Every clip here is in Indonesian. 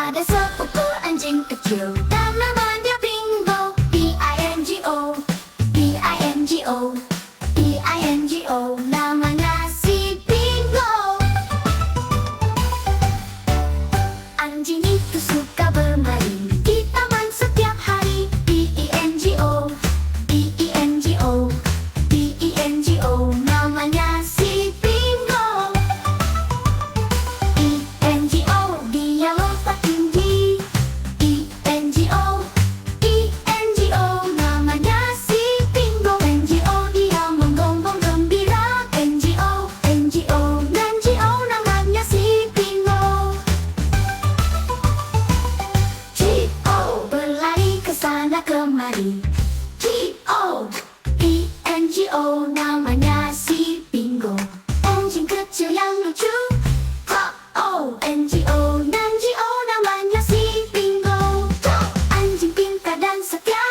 Ada seekor anjing kecil dan namanya Bingo. B-I-N-G-O, B-I-N-G-O, B-I-N-G-O. Namanya si Bingo. Anjing itu suka bermain di taman setiap hari. B-I-N-G-O, B-I-N-G-O, B-I-N-G-O. Namanya si Bingo. E-N-G-O, dia lompat tinggi. E-N-G-O, E-N-G-O. Namanya si Bingo. N-G-O, dia menggonggong gembira. N-G-O, N-G-O, N-G-O. Namanya si Bingo. G-O, berlari ke sana kemari. G-O, E-N-G-O. Namanya si Bingo. Anjing kecil yang lucu. O, N-G-O, N-G-O. Namanya si Bingo. Anjing pintar dan setia.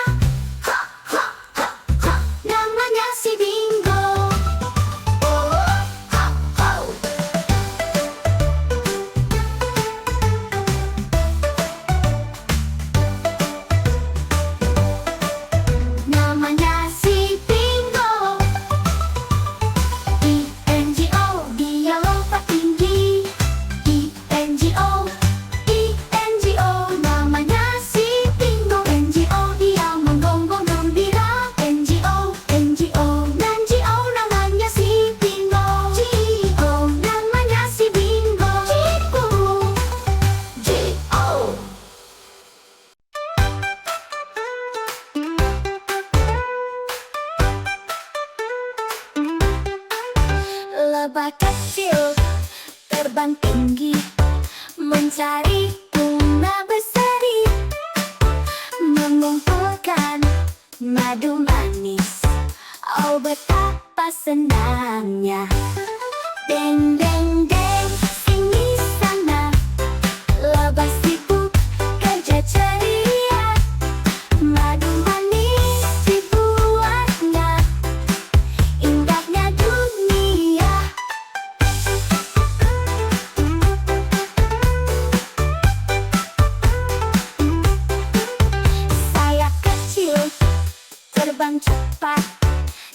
Namanya si Bingo. Namanya si Bingo. E-N-G-O, dia lompat tinggi. E-N-G-O, E-N-G-O. Namanya si Bingo. N-G-O, dia menggonggong gembira. N-G-O, N-G-O, N-G-O. Namanya si Bingo. G-O, namanya si Bingo. G-O. Lebah kecil terbang tinggi mencari bunga berseri, mengumpulkan madu manis. Oh, betapa senangnya. Deng deng deng, sini sana. Lebah sibuk kerja ceria. Madu manis dibuatnya. Indahnya dunia. Sayap kecil terbang cepat.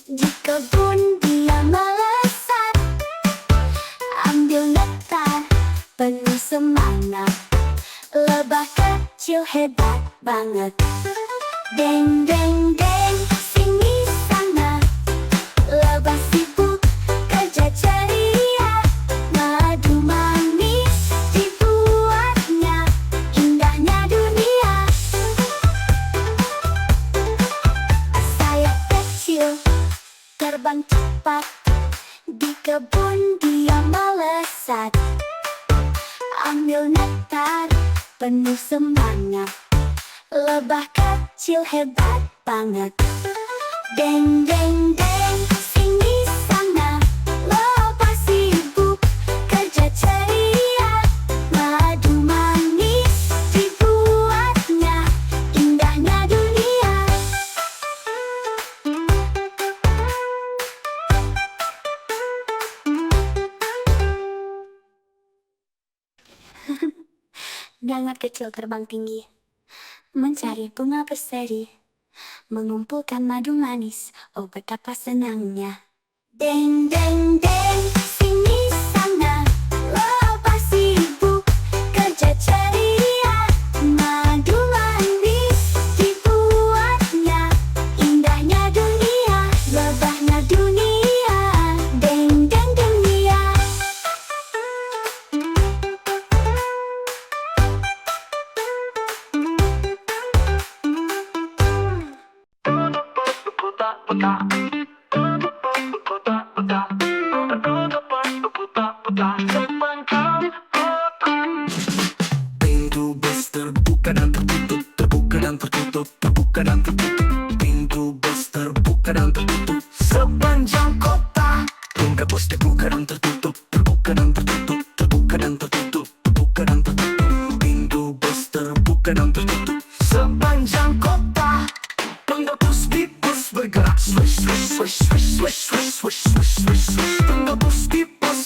Di kebun dia melesat. Ambil nektar penuh semangat. Lebah kecil hebat banget. Deng deng deng, sini sana. Lebah sibuk kerja ceria. Madu manis dibuatnya. Indahnya dunia. Sayap kecil terbang cepat. Di kebun dia melesat. Ambil nektar penuh semangat. Lebah kecil hebat banget. Deng deng deng, sini sana. Lebah sibuk kerja ceria. Madu manis dibuatnya. Indahnya dunia. Gagak kecil terbang tinggi mencari bunga berseri, mengumpulkan madu manis. Oh, betapa senangnya. Deng deng deng, sini sana. Lebah sibuk kerja ceria. Madu manis dibuatnya. Indahnya dunia. Lebahnya dunia. Deng deng dunia. Pintu bus terbuka dan tertutup, terbuka dan tertutup, terbuka dan tertutup. Pintu bus terbuka dan tertutup sepanjang kota. Tunggu bus terbuka dan tertutup, terbuka dan tertutup, terbuka dan tertutup, terbuka dan tertutup. Pintu bus terbuka dan tertutup sepanjang kota. Tunggu bus bergerak, swish swish swish swish swish swish swish swish swish swish. Tunggu bus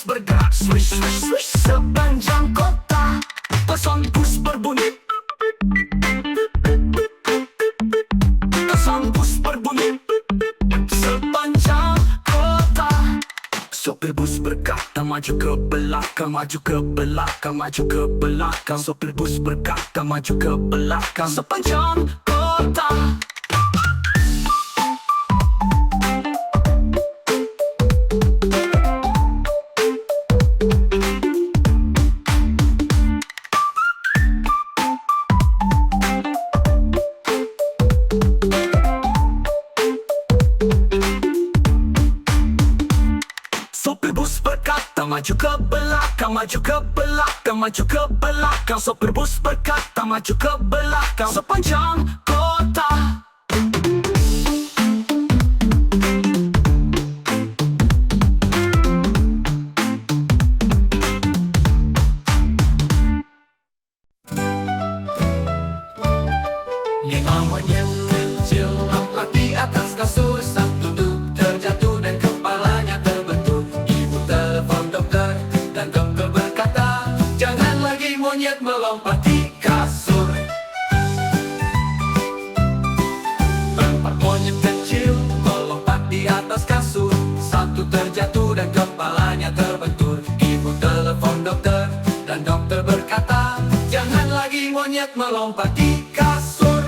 bergerak, swish swish swish sepanjang kota. Pesan bus berbunyi. maju ke belakang, maju ke belakang, maju ke belakang. Sopir bus berkata maju ke belakang sepanjang kota. Sopir bus berkata maju ke belakang, maju ke belakang, maju ke belakang. Sopir bus berkata maju ke belakang sepanjang kota. Lima monyet kecil lompat di atas kasur. Satu duduk terjatuh dan kepalanya terbentur. Ibu telepon dokter dan dokter berkata, jangan lagi monyet melompat di kasur. Empat monyet kecil melompat di atas kasur. Satu terjatuh dan kepalanya terbentur. Ibu telepon dokter dan dokter berkata, jangan lagi monyet melompat di kasur.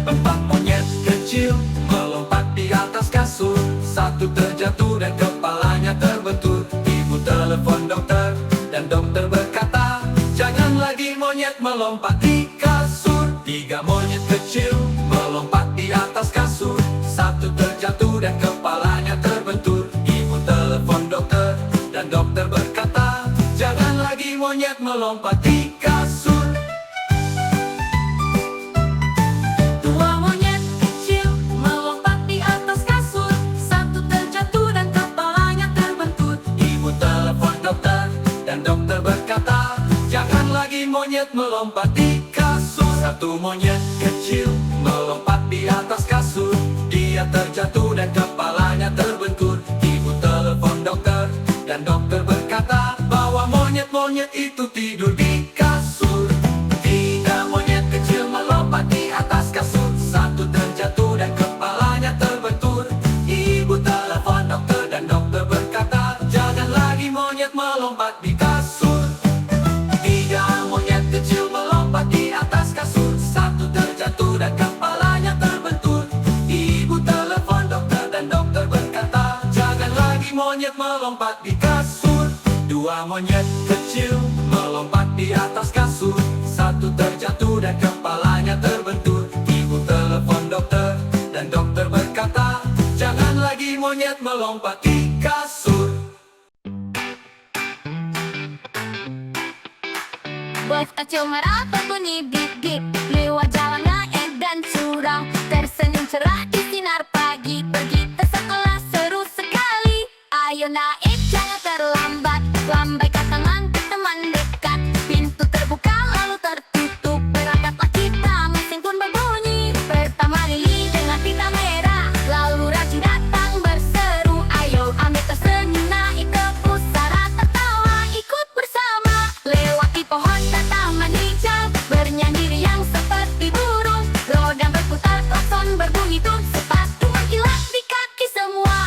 Empat monyet kecil melompat di atas kasur. Satu terjatuh dan kepalanya terbentur. Ibu telepon dokter dan dokter berkata, jangan lagi monyet melompat di kasur. Tiga monyet kecil melompat di atas kasur. Satu terjatuh dan kepalanya terbentur. Ibu telepon dokter dan dokter berkata, jangan lagi monyet melompat di kasur. Dua monyet kecil melompat di atas kasur. Satu terjatuh dan kepalanya terbentur. Ibu telepon dokter dan dokter berkata, jangan lagi monyet melompat di kasur. Satu monyet kecil melompat di atas kasur. Dia terjatuh dan kepalanya terbentur. Ibu telepon dokter dan dokter berkata, bahwa monyet-monyet itu tidur di kasur. Tiga monyet kecil melompat di atas kasur. Satu terjatuh dan kepalanya terbentur. Ibu telepon dokter dan dokter berkata, jangan lagi monyet melompat di kasur. Tiga monyet kecil melompat di atas kasur. Satu terjatuh dan kepalanya terbentur. Ibu telepon dokter dan dokter berkata, jangan lagi monyet melompat di kasur. Dua monyet kecil melompat di atas kasur. Satu terjatuh dan kepalanya terbentur. Ibu telepon dokter dan dokter berkata, jangan lagi monyet melompat di kasur. Bus kecil merah berbunyi dik-dik. Lewat jalannya dan curang. Tersenyum cerah di sinar pagi. Pergi ke sekolah seru sekali. Ayo naik jangan terlambat. Lambaikan tangan ke teman dekat. Pintu terbuka lalu tertutup. Berangkatlah kita, mesin pun berbunyi. Pertama lili dengan pita merah. Lalu rajin datang berseru. Ayo ambil tersenyum naik ke pusara tertawa. Ikut bersama. Lewati pohon dan taman hijau. Bernyanyi riang seperti burung. Roda berputar, klakson berbunyi tuh. Sepatu mengkilat di kaki semua.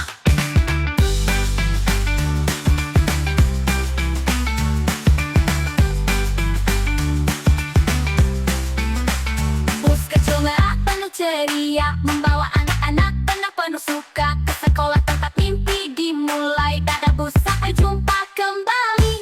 Bus kecil merah penuh ceria. Membawa anak-anak penuh suka. Ke sekolah tempat mimpi dimulai. Dadah bus, sampai jumpa kembali.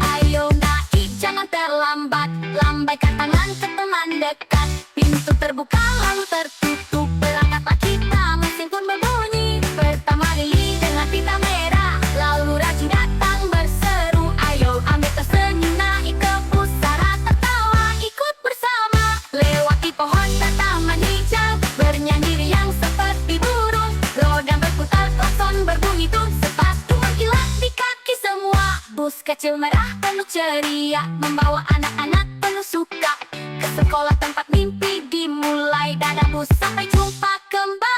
Ayo naik jangan terlambat. Lambaikan tangan ke teman dekat. Pintu terbuka lalu tertutup. Berangkatlah kita, mesin pun berbunyi. Pertama lili dengan pita merah. Lalu rajin datang berseru. Ayo ambil tersenyum naik ke pusara tertawa. Ikut bersama. Lewati pohon dan taman hijau. Bernyanyi riang seperti burung. Roda berputar, klakson berbunyi tuh. Sepatu mengkilat di kaki semua. Bus kecil merah penuh ceria. Membawa anak-anak penuh suka. Ke sekolah tempat mimpi dimulai. Dadah bus, sampai jumpa.